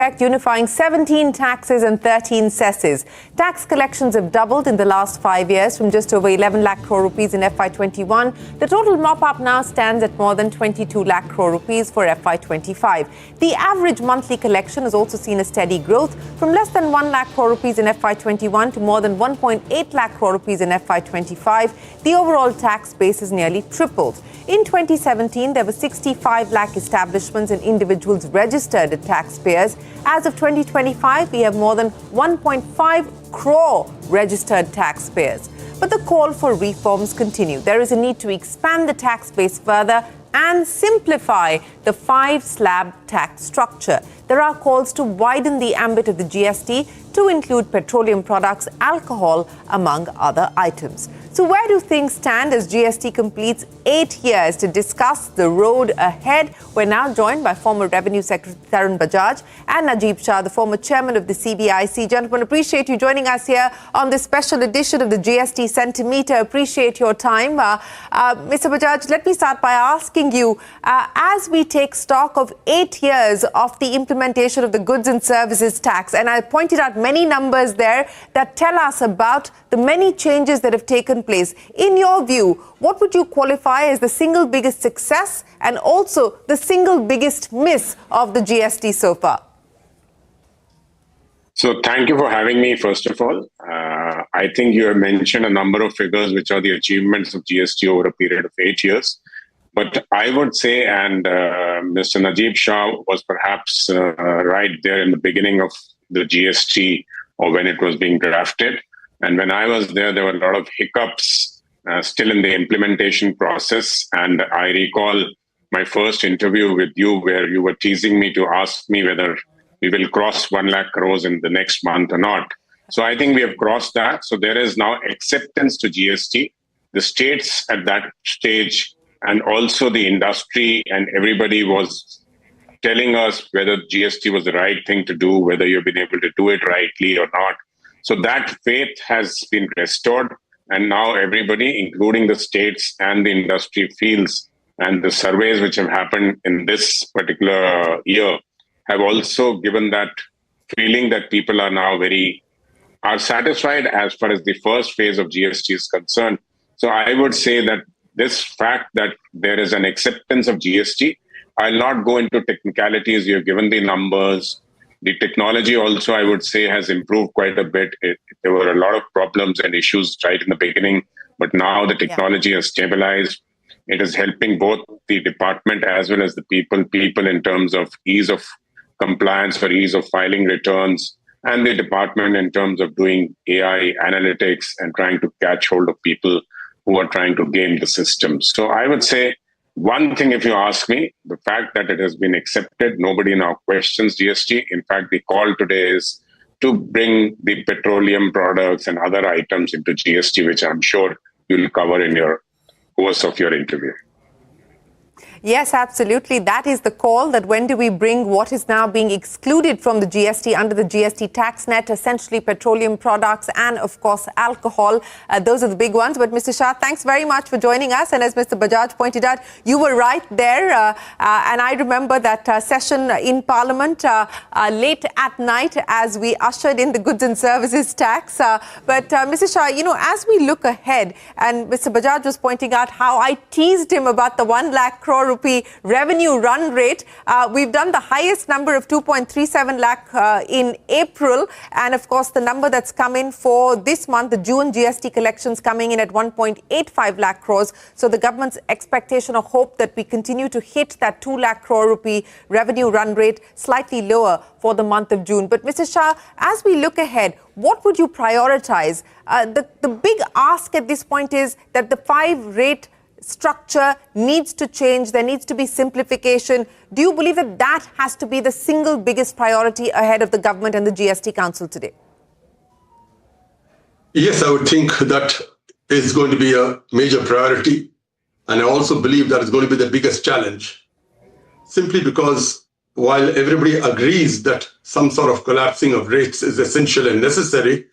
unifying 17 taxes and 13 cesses. Tax collections have doubled in the last 5 years from just over 11 lakh crore rupees in FY21. The total mop-up now stands at more than 22 lakh crore rupees for FY25. The average monthly collection has also seen a steady growth from less than 1 lakh crore rupees in FY21 to more than 1.8 lakh crore rupees in FY25. The overall tax base has nearly tripled. In 2017, there were 65 lakh establishments and individuals registered as taxpayers. As of 2025, we have more than 1.5 crore registered taxpayers. But the call for reforms continue. There is a need to expand the tax base further and simplify the 5-slab tax structure. There are calls to widen the ambit of the GST to include petroleum products, alcohol, among other items. So where do things stand as GST completes 8 years? To discuss the road ahead, we're now joined by former Revenue Secretary Tarun Bajaj and Najib Shah, the former chairman of the CBIC. Gentlemen, appreciate you joining us here on this special edition of the GST Centimeter. Appreciate your time. Mr. Bajaj, let me start by asking you, as we take stock of 8 years of the implementation of the goods and services tax, and I pointed out many numbers there that tell us about the many changes that have taken place. In your view, what would you qualify as the single biggest success and also the single biggest miss of the GST so far? So thank you for having me, first of all. I think you have mentioned a number of figures which are the achievements of GST over a period of 8 years. But I would say, and Mr. Najib Shah was perhaps right there in the beginning of the GST or when it was being drafted. And when I was there, there were a lot of hiccups still in the implementation process. And I recall my first interview with you where you were teasing me to ask me whether we will cross 1 lakh crores in the next month or not. So I think we have crossed that. So there is now acceptance to GST. The states at that stage and also the industry and everybody was telling us whether GST was the right thing to do, whether you've been able to do it rightly or not. So that faith has been restored. And now everybody, including the states and the industry, feels, and the surveys which have happened in this particular year have also given that feeling that people are now are satisfied as far as the first phase of GST is concerned. So I would say that this fact that there is an acceptance of GST, I'll not go into technicalities. You have given the numbers. The technology also, I would say, has improved quite a bit. There were a lot of problems and issues right in the beginning, but now the technology has stabilized. It is helping both the department as well as the people in terms of ease of compliance or ease of filing returns, and the department in terms of doing AI analytics and trying to catch hold of people who are trying to game the system. So I would say, one thing, if you ask me, the fact that it has been accepted, nobody now questions GST. In fact, the call today is to bring the petroleum products and other items into GST, which I'm sure you'll cover in your course of your interview. Yes, absolutely. That is the call, that when do we bring what is now being excluded from the GST under the GST tax net, essentially petroleum products and, of course, alcohol. Those are the big ones. But Mr. Shah, thanks very much for joining us. And as Mr. Bajaj pointed out, you were right there. And I remember that session in Parliament late at night as we ushered in the goods and services tax. But Mr. Shah, as we look ahead, and Mr. Bajaj was pointing out how I teased him about the 1 lakh crore rupee revenue run rate. We've done the highest number of 2.37 lakh in April. And of course, the number that's come in for this month, the June GST collections coming in at 1.85 lakh crores. So the government's expectation or hope that we continue to hit that 2 lakh crore rupee revenue run rate, slightly lower for the month of June. But Mr. Shah, as we look ahead, what would you prioritize? The big ask at this point is that the 5-rate structure needs to change. There needs to be simplification. Do you believe that that has to be the single biggest priority ahead of the government and the GST Council today? Yes, I would think that is going to be a major priority. And I also believe that it's going to be the biggest challenge, simply because while everybody agrees that some sort of collapsing of rates is essential and necessary,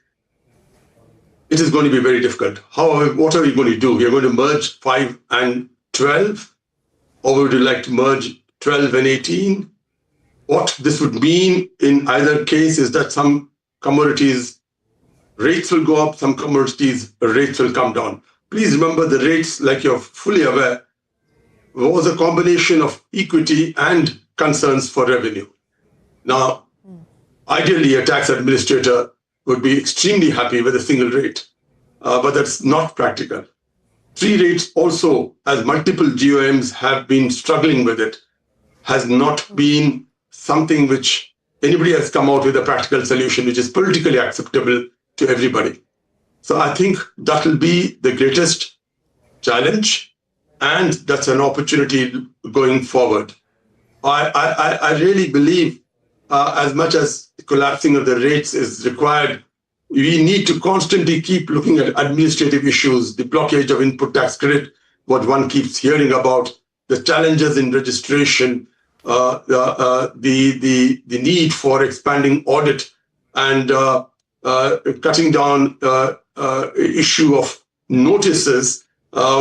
it is going to be very difficult. What are we going to do? We are going to merge 5 and 12, or would you like to merge 12 and 18? what this would mean in either case is that some commodities rates will go up, some commodities rates will come down. Please remember the rates, like you're fully aware, was a combination of equity and concerns for revenue. Now, ideally, a tax administrator would be extremely happy with a single rate, but that's not practical. Three rates also, as multiple GOMs have been struggling with it, has not been something which anybody has come out with a practical solution which is politically acceptable to everybody. So I think that will be the greatest challenge, and that's an opportunity going forward. I really believe as much as collapsing of the rates is required, we need to constantly keep looking at administrative issues, the blockage of input tax credit, what one keeps hearing about, the challenges in registration, the need for expanding audit and cutting down issue of notices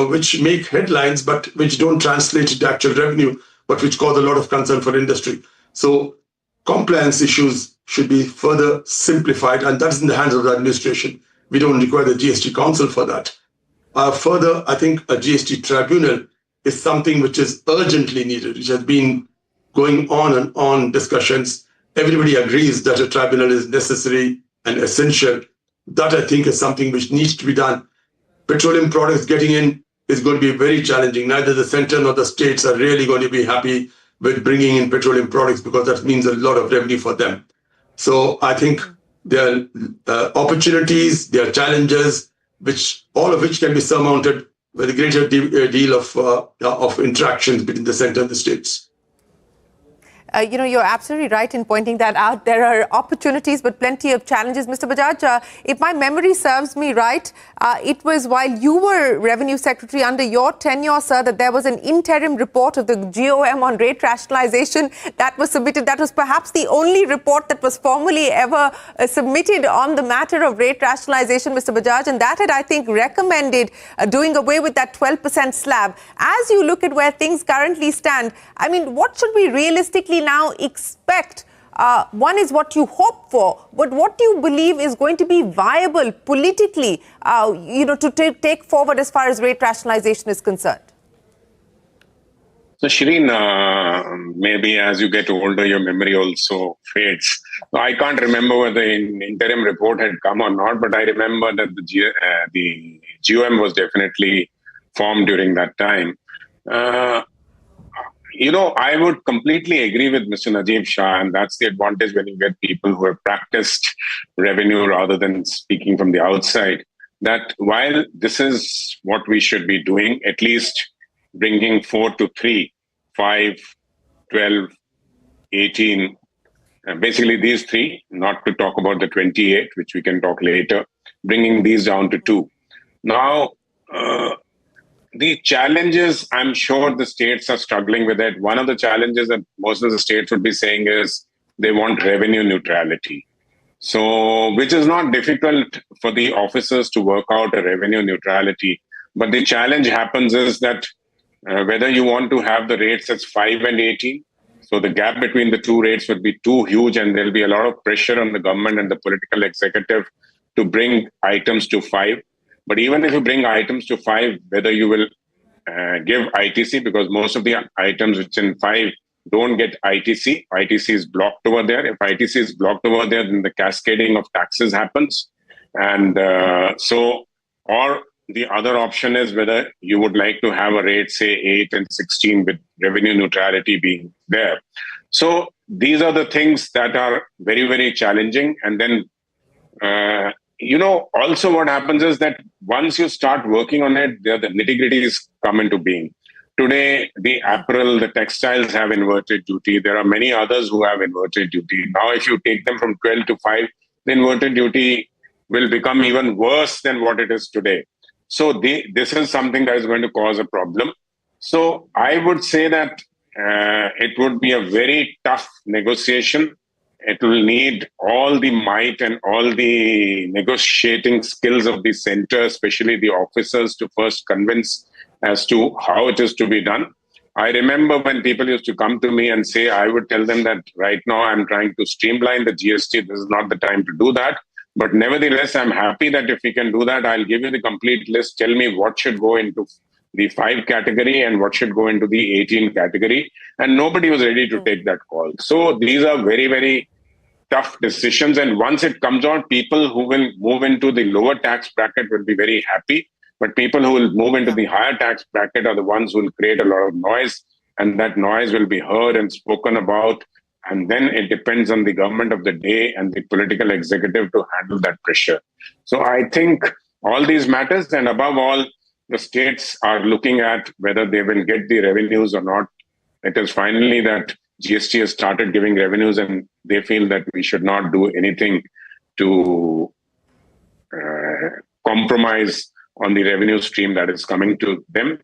which make headlines but which don't translate into actual revenue, but which cause a lot of concern for industry. So compliance issues should be further simplified, and that's in the hands of the administration. We don't require the GST Council for that. Further, I think a GST tribunal is something which is urgently needed, which has been going on and on discussions. Everybody agrees that a tribunal is necessary and essential. That, I think, is something which needs to be done. Petroleum products getting in is going to be very challenging. Neither the center nor the states are really going to be happy with bringing in petroleum products because that means a lot of revenue for them. So I think there are opportunities, there are challenges, which all of which can be surmounted with a greater deal of interactions between the center and the states. You're absolutely right in pointing that out. There are opportunities, but plenty of challenges. Mr. Bajaj, if my memory serves me right, it was while you were Revenue Secretary under your tenure, sir, that there was an interim report of the GOM on rate rationalization that was submitted. That was perhaps the only report that was formally ever submitted on the matter of rate rationalization, Mr. Bajaj, and that had, I think, recommended doing away with that 12% slab. As you look at where things currently stand, I mean, what should we realistically now expect? One is what you hope for, but what do you believe is going to be viable politically, to take forward as far as rate rationalization is concerned? So, Shireen, maybe as you get older, your memory also fades. So I can't remember whether an interim report had come or not, but I remember that the GOM was definitely formed during that time. I would completely agree with Mr. Najib Shah, and that's the advantage when you get people who have practiced revenue rather than speaking from the outside, that while this is what we should be doing, at least bringing 4 to 3, 5, 12, 18, basically these three, not to talk about the 28, which we can talk later, bringing these down to 2. Now, the challenges, I'm sure the states are struggling with it. One of the challenges that most of the states would be saying is they want revenue neutrality. So, which is not difficult for the officers to work out a revenue neutrality. But the challenge happens is that whether you want to have the rates as 5 and 18, so the gap between the two rates would be too huge, and there'll be a lot of pressure on the government and the political executive to bring items to 5. But even if you bring items to 5, whether you will give ITC, because most of the items which in 5 don't get ITC. ITC is blocked over there. If ITC is blocked over there, then the cascading of taxes happens. And or the other option is whether you would like to have a rate, say 8 and 16 with revenue neutrality being there. So these are the things that are very, very challenging. And then also what happens is that once you start working on it, the nitty-gritties come into being. Today, the apparel, the textiles have inverted duty. There are many others who have inverted duty. Now, if you take them from 12 to 5, the inverted duty will become even worse than what it is today. So this is something that is going to cause a problem. So I would say that it would be a very tough negotiation. It will need all the might and all the negotiating skills of the center, especially the officers, to first convince as to how it is to be done. I remember when people used to come to me and say, I would tell them that right now I'm trying to streamline the GST. This is not the time to do that. But nevertheless, I'm happy that if we can do that, I'll give you the complete list. Tell me what should go into the 5 category and what should go into the 18 category. And nobody was ready to take that call. So these are very, very tough decisions. And once it comes out, people who will move into the lower tax bracket will be very happy. But people who will move into the higher tax bracket are the ones who will create a lot of noise. And that noise will be heard and spoken about. And then it depends on the government of the day and the political executive to handle that pressure. So I think all these matters, and above all, the states are looking at whether they will get the revenues or not. It is finally that GST has started giving revenues, and they feel that we should not do anything to compromise on the revenue stream that is coming to them.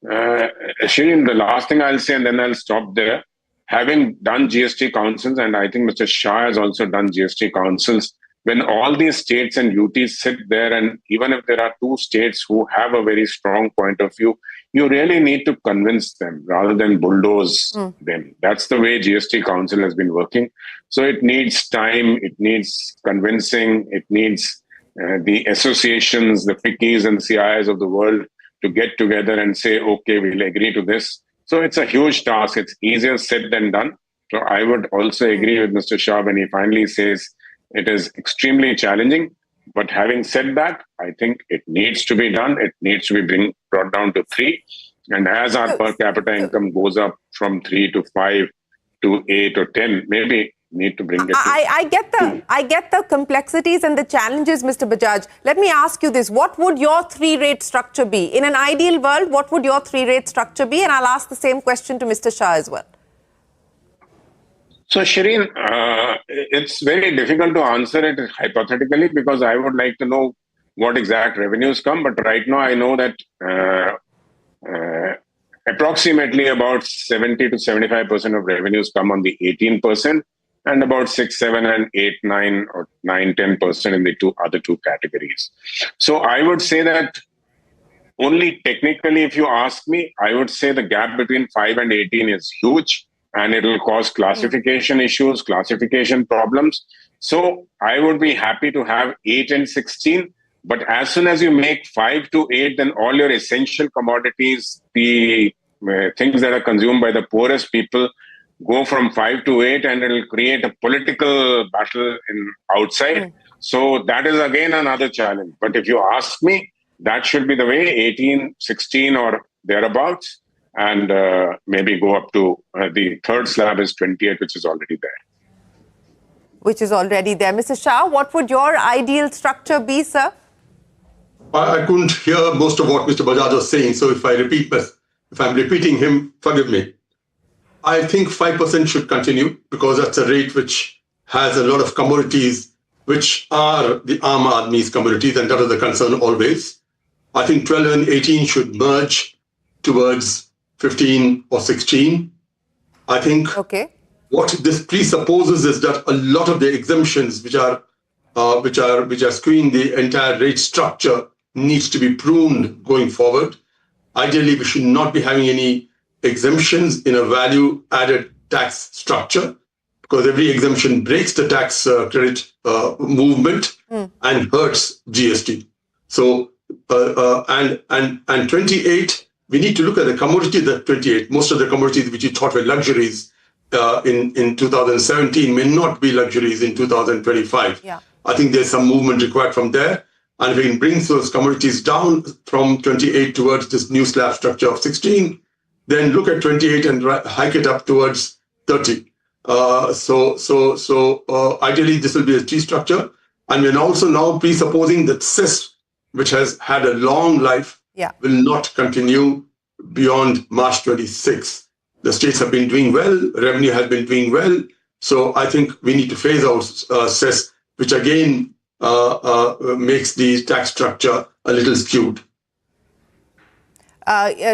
Shireen, the last thing I'll say, and then I'll stop there. Having done GST councils, and I think Mr. Shah has also done GST councils, when all these states and UTs sit there, and even if there are 2 states who have a very strong point of view, you really need to convince them rather than bulldoze them. That's the way GST Council has been working. So it needs time, it needs convincing, it needs the associations, the FICCIs and CIIs of the world to get together and say, okay, we'll agree to this. So it's a huge task. It's easier said than done. So I would also agree with Mr. Shah when he finally says it is extremely challenging. But having said that, I think it needs to be done. It needs to be brought down to 3. And as our per capita income goes up from 3 to 5 to 8 or 10, maybe need to bring it. I get the complexities and the challenges, Mr. Bajaj. Let me ask you this. What would your 3-rate structure be? In an ideal world, what would your 3-rate structure be? And I'll ask the same question to Mr. Shah as well. So, Shireen, it's very difficult to answer it hypothetically because I would like to know what exact revenues come. But right now, I know that approximately about 70 to 75% of revenues come on the 18%, and about 6, 7, and 8, 9, or 9, 10% in the other two categories. So I would say that only technically, if you ask me, I would say the gap between 5 and 18 is huge, and it will cause classification issues, classification problems. So I would be happy to have 8 and 16. But as soon as you make 5 to 8, then all your essential commodities, the things that are consumed by the poorest people, go from 5 to 8, and it will create a political battle outside. So that is again another challenge. But if you ask me, that should be the way, 18, 16 or thereabouts, and maybe go up to the third slab is 28, which is already there. Which is already there. Mr. Shah, what would your ideal structure be, sir? I couldn't hear most of what Mr. Bajaj was saying, so if I'm repeating him, forgive me. I think 5% should continue because that's a rate which has a lot of commodities which are the Aam Aadmi's commodities, and that is the concern always. I think 12 and 18 should merge towards 15 or 16. I think what this presupposes is that a lot of the exemptions which are skewing the entire rate structure needs to be pruned going forward. Ideally, we should not be having any exemptions in a value-added tax structure, because every exemption breaks the tax credit movement and hurts GST. So, and 28, we need to look at the commodities at 28. Most of the commodities which you thought were luxuries in 2017 may not be luxuries in 2025. Yeah. I think there's some movement required from there. And if we can bring those commodities down from 28 towards this new slab structure of 16, then look at 28 and hike it up towards 30. So ideally, this will be a T structure. And we're also now presupposing that Cess, which has had a long life, will not continue beyond March 26. The states have been doing well, revenue has been doing well. So I think we need to phase out Cess, which again makes the tax structure a little skewed.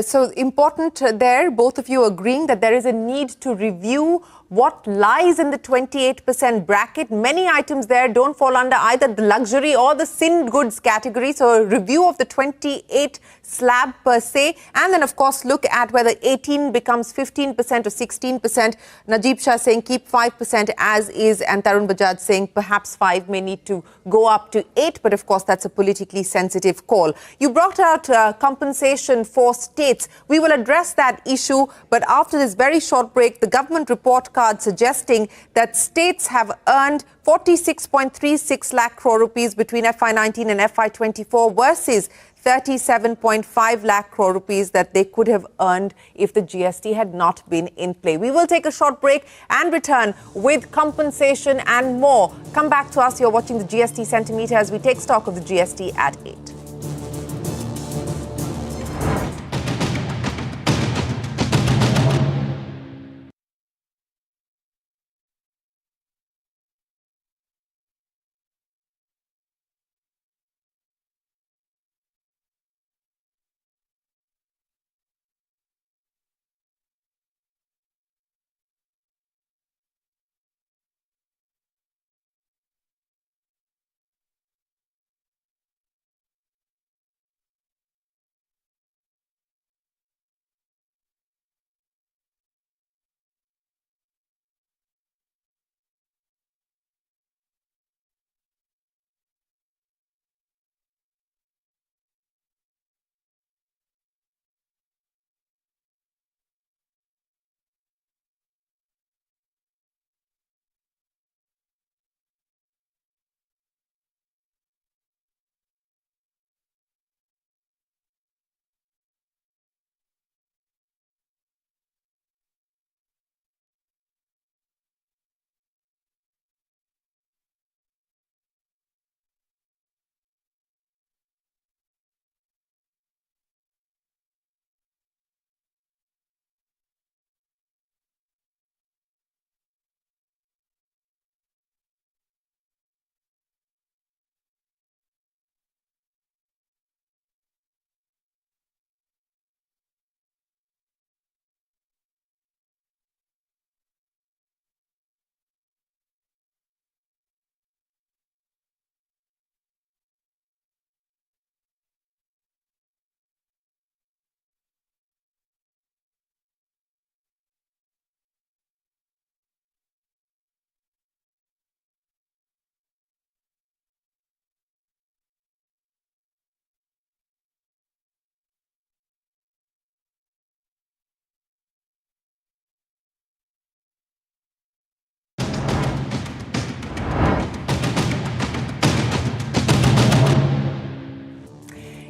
So important there, both of you agreeing that there is a need to review what lies in the 28% bracket. Many items there don't fall under either the luxury or the sin goods category. So a review of the 28 slab per se, and then of course look at whether 18 becomes 15% or 16%. Najib Shah saying keep 5% as is, and Tarun Bajaj saying perhaps 5 may need to go up to 8, but of course that's a politically sensitive call. You brought out compensation for states. We will address that issue, but after this very short break, the government report card suggesting that states have earned 46.36 lakh crore rupees between FY19 and FY24 versus 37.5 lakh crore rupees that they could have earned if the GST had not been in play. We will take a short break and return with compensation and more. Come back to us. You're watching the GST Centimeter as we take stock of the GST at 8.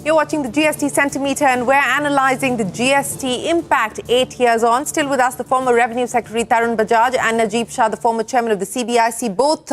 You're watching the GST Centimeter, and we're analysing the GST impact 8 years on. Still with us, the former Revenue Secretary Tarun Bajaj and Najib Shah, the former chairman of the CBIC, both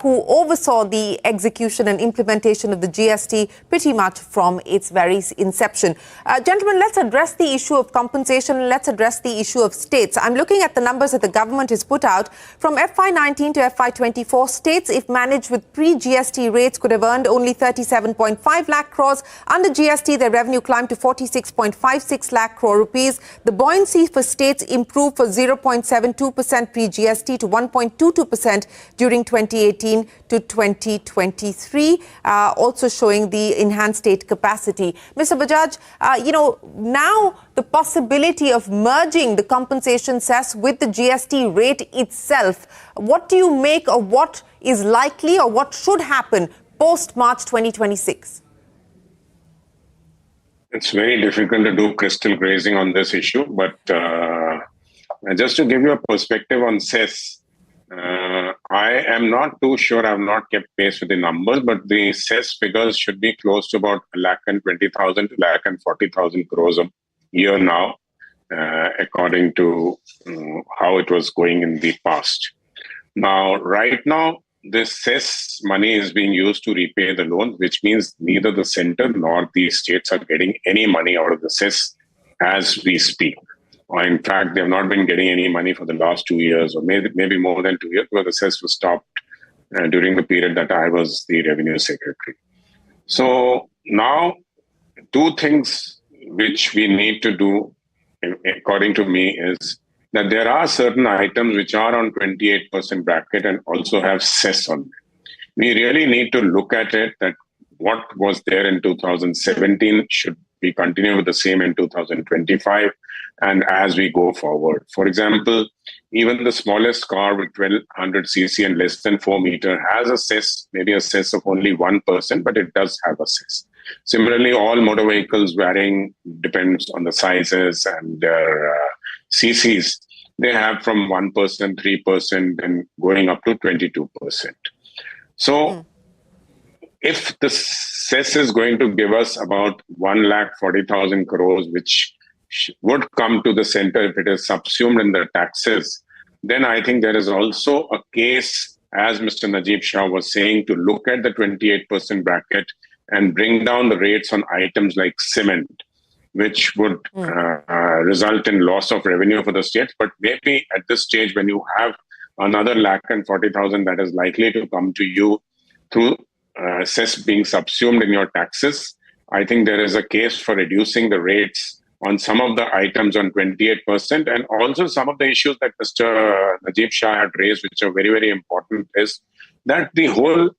who oversaw the execution and implementation of the GST pretty much from its very inception. Gentlemen, let's address the issue of compensation and let's address the issue of states. I'm looking at the numbers that the government has put out. From FY19 to FY24, states, if managed with pre-GST rates, could have earned only 37.5 lakh crores. Under GST, their revenue climbed to 46.56 lakh crore rupees. The buoyancy for states improved for 0.72% pre-GST to 1.22% during 2018 to 2023, also showing the enhanced state capacity. Mr. Bajaj, now the possibility of merging the compensation cess with the GST rate itself, what do you make of what is likely or what should happen post-March 2026? It's very difficult to do crystal grazing on this issue, but just to give you a perspective on Cess, I am not too sure. I have not kept pace with the numbers, but the Cess figures should be close to about 1,20,000 to 1,40,000 crores a year now, according to how it was going in the past. Now, right now, this Cess money is being used to repay the loans, which means neither the center nor the states are getting any money out of the Cess as we speak. Or in fact, they have not been getting any money for the last 2 years, or maybe more than 2 years, because the Cess was stopped during the period that I was the revenue secretary. So now, two things which we need to do, according to me, is that there are certain items which are on 28% bracket and also have cess on them. We really need to look at it that what was there in 2017 should we continue with the same in 2025 and as we go forward. For example, even the smallest car with 1200 cc and less than 4 meter has a cess, maybe a cess of only 1%, but it does have a cess. Similarly, all motor vehicles varying depends on the sizes and their cc's. They have from 1%, 3%, and going up to 22%. So, if the cess is going to give us about 1,40,000 crores, which would come to the center if it is subsumed in the taxes, then I think there is also a case, as Mr. Najib Shah was saying, to look at the 28% bracket and bring down the rates on items like cement, which would result in loss of revenue for the states. But maybe at this stage, when you have another 1,40,000 that is likely to come to you through cess being subsumed in your taxes, I think there is a case for reducing the rates on some of the items on 28%. And also some of the issues that Mr. Najib Shah had raised, which are very, very important, is that the whole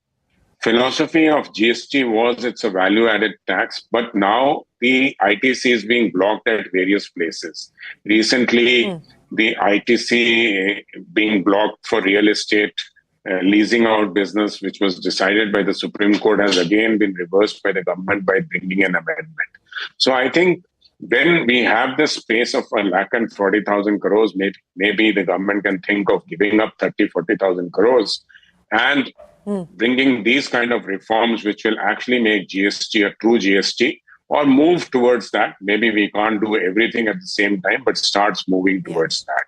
philosophy of GST was it's a value-added tax, but now the ITC is being blocked at various places. Recently, the ITC being blocked for real estate leasing out business, which was decided by the Supreme Court, has again been reversed by the government by bringing an amendment. So I think when we have this space of 1,40,000 crores, maybe the government can think of giving up 40,000 crores and bringing these kind of reforms, which will actually make GST a true GST, or move towards that. Maybe we can't do everything at the same time, but starts moving towards that.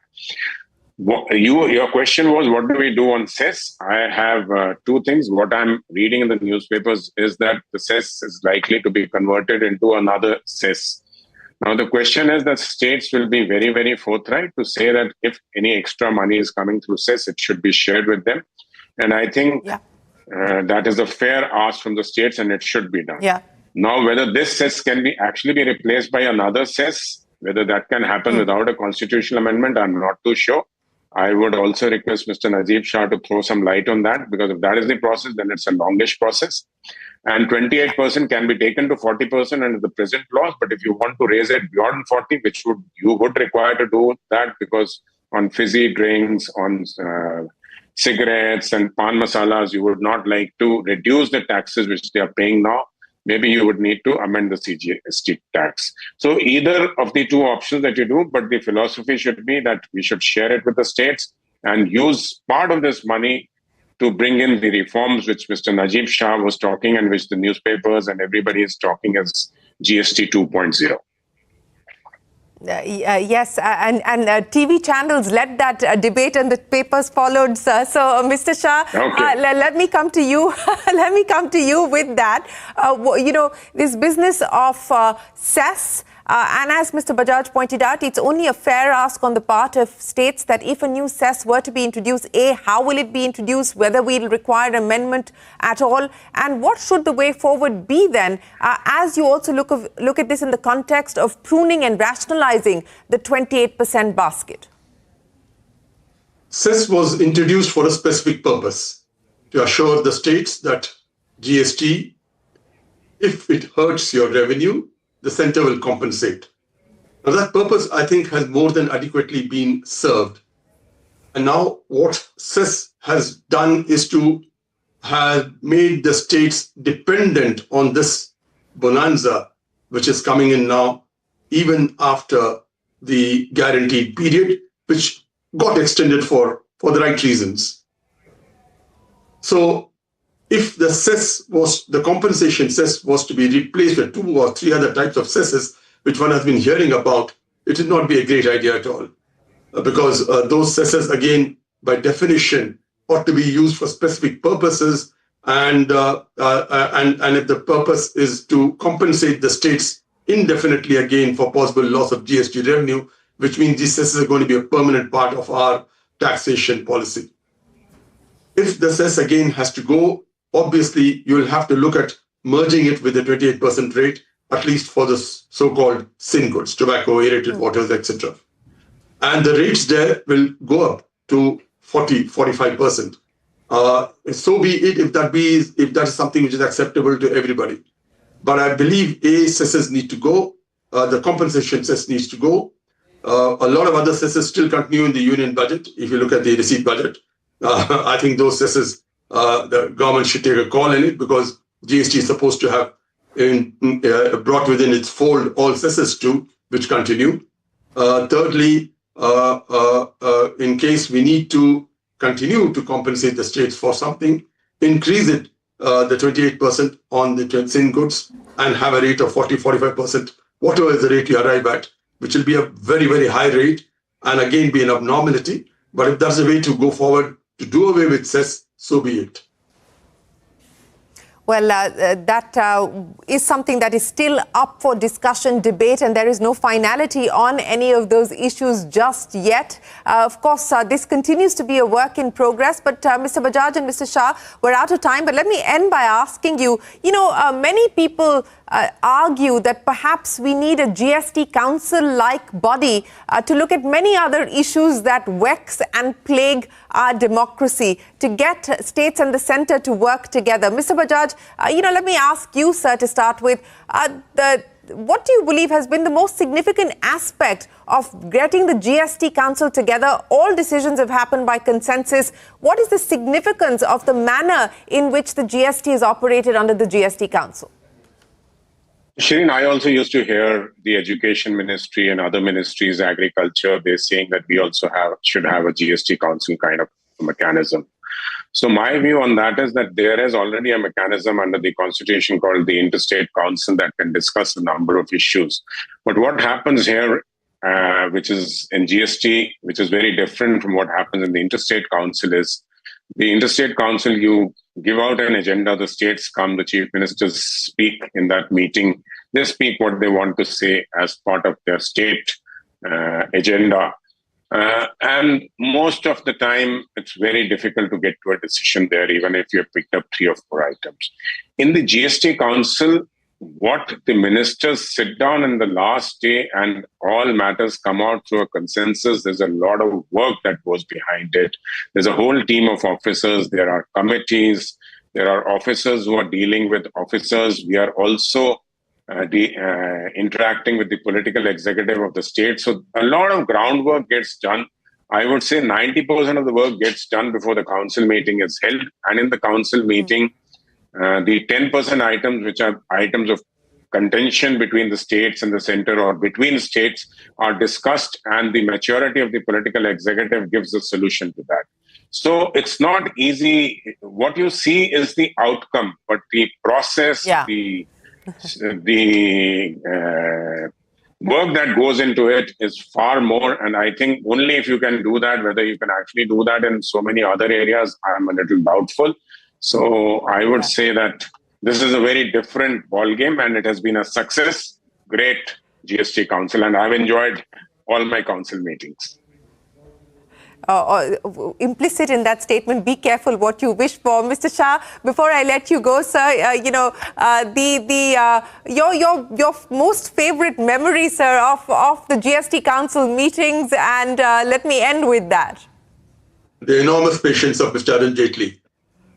Your question was, what do we do on cess? I have two things. What I'm reading in the newspapers is that the cess is likely to be converted into another cess. Now, the question is that states will be very, very forthright to say that if any extra money is coming through cess, it should be shared with them. And I think that is a fair ask from the states, and it should be done. Now, whether this cess can actually be replaced by another cess, whether that can happen without a constitutional amendment, I'm not too sure. I would also request Mr. Najib Shah to throw some light on that, because if that is the process, then it's a longish process. And 28% can be taken to 40% under the present laws. But if you want to raise it beyond 40, which you would require to do that, because on fizzy drinks, on cigarettes and pan masalas, you would not like to reduce the taxes which they are paying now. Maybe you would need to amend the CGST tax. So either of the two options that you do, but the philosophy should be that we should share it with the states and use part of this money to bring in the reforms which Mr. Najib Shah was talking and which the newspapers and everybody is talking as GST 2.0. Yes, and TV channels led that debate and the papers followed, sir. So, Mr. Shah, let me come to you. Let me come to you with that. This business of cess, and as Mr. Bajaj pointed out, it's only a fair ask on the part of states that if a new cess were to be introduced, how will it be introduced, whether we'll require amendment at all, and what should the way forward be then, as you also look at this in the context of pruning and rationalizing the 28% basket? Cess was introduced for a specific purpose, to assure the states that GST, if it hurts your revenue, the center will compensate. Now that purpose, I think, has more than adequately been served. And now what Cess has done is to have made the states dependent on this bonanza, which is coming in now, even after the guaranteed period, which got extended for the right reasons. So if the compensation cess was to be replaced with 2 or 3 other types of cesses, which one has been hearing about, it would not be a great idea at all. Because those cesses, again, by definition, ought to be used for specific purposes. And if the purpose is to compensate the states indefinitely again for possible loss of GST revenue, which means these cesses are going to be a permanent part of our taxation policy. If the cess again has to go, obviously, you will have to look at merging it with the 28% rate, at least for the so-called sin goods, tobacco, aerated waters, etc. and the rates there will go up to 40-45%. So be it if that is something which is acceptable to everybody. But I believe cesses need to go. The compensation cess needs to go. A lot of other cesses still continue in the union budget. If you look at the receipt budget, I think those cesses, the government should take a call in it, because GST is supposed to have brought within its fold all cesses too, which continue. Thirdly, in case we need to continue to compensate the states for something, increase it, the 28% on the sin goods, and have a rate of 40-45%, whatever is the rate you arrive at, which will be a very, very high rate, and again be an abnormality. But if that's a way to go forward to do away with cess, so be it. Well, that is something that is still up for discussion, debate, and there is no finality on any of those issues just yet. Of course, this continues to be a work in progress, but Mr. Bajaj and Mr. Shah, we're out of time. But let me end by asking you, many people argue that perhaps we need a GST council-like body to look at many other issues that vex and plague our democracy, to get states and the centre to work together. Mr. Bajaj, let me ask you, sir, to start with, what do you believe has been the most significant aspect of getting the GST Council together? All decisions have happened by consensus. What is the significance of the manner in which the GST is operated under the GST Council? Shireen, I also used to hear the Education Ministry and other ministries, agriculture, they're saying that we also should have a GST Council kind of mechanism. So my view on that is that there is already a mechanism under the Constitution called the Interstate Council that can discuss a number of issues. But what happens here, which is in GST, which is very different from what happens in the Interstate Council, is the Interstate Council, you give out an agenda, the states come, the chief ministers speak in that meeting. They speak what they want to say as part of their state agenda. And most of the time, it's very difficult to get to a decision there, even if you have picked up 3 or 4 items. In the GST Council, what the ministers sit down in the last day and all matters come out through a consensus. There's a lot of work that goes behind it. There's a whole team of officers. There are committees. There are officers who are dealing with officers. We are also interacting with the political executive of the state. So a lot of groundwork gets done. I would say 90% of the work gets done before the council meeting is held. And in the council meeting, the 10% items, which are items of contention between the states and the center or between states, are discussed, and the maturity of the political executive gives a solution to that. So it's not easy. What you see is the outcome, but the process, the work that goes into it is far more. And I think only if you can do that, whether you can actually do that in so many other areas, I'm a little doubtful. So I would say that this is a very different ballgame, and it has been a success. Great GST Council, and I've enjoyed all my council meetings. Implicit in that statement, be careful what you wish for. Mr. Shah, before I let you go, sir, your most favorite memory, sir, of the GST Council meetings, and let me end with that. The enormous patience of Mr. Arun Jaitley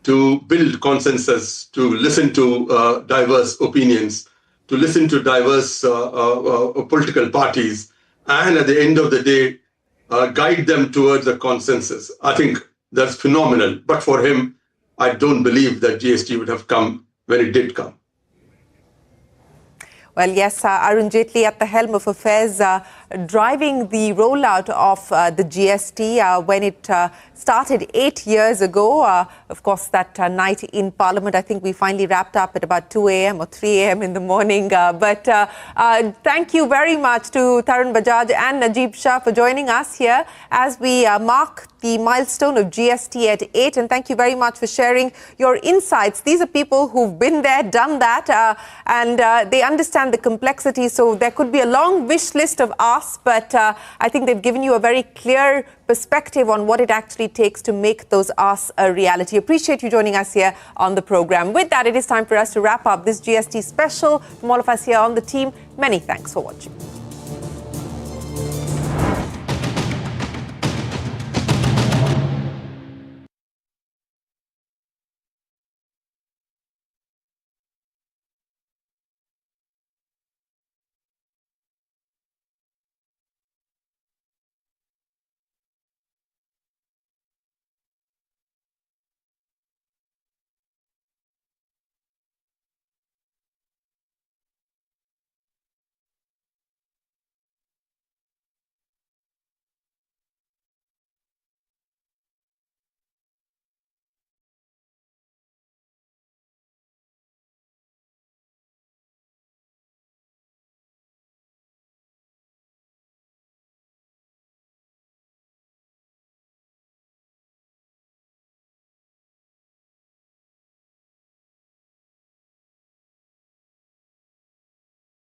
to build consensus, to listen to diverse opinions, to listen to diverse political parties, and at the end of the day, guide them towards a consensus. I think that's phenomenal. But for him, I don't believe that GST would have come when it did come. Well, yes, Arun Jaitley at the helm of affairs, driving the rollout of the GST when it started 8 years ago. Of course, that night in Parliament, I think we finally wrapped up at about 2 a.m. or 3 a.m. in the morning. But thank you very much to Tarun Bajaj and Najib Shah for joining us here as we mark the milestone of GST at 8. And thank you very much for sharing your insights. These are people who've been there, done that, and they understand the complexity. So there could be a long wish list of asks, but I think they've given you a very clear perspective on what it actually takes to make those asks a reality. Appreciate you joining us here on the program. With that, it is time for us to wrap up this GST special. From all of us here on the team, many thanks for watching.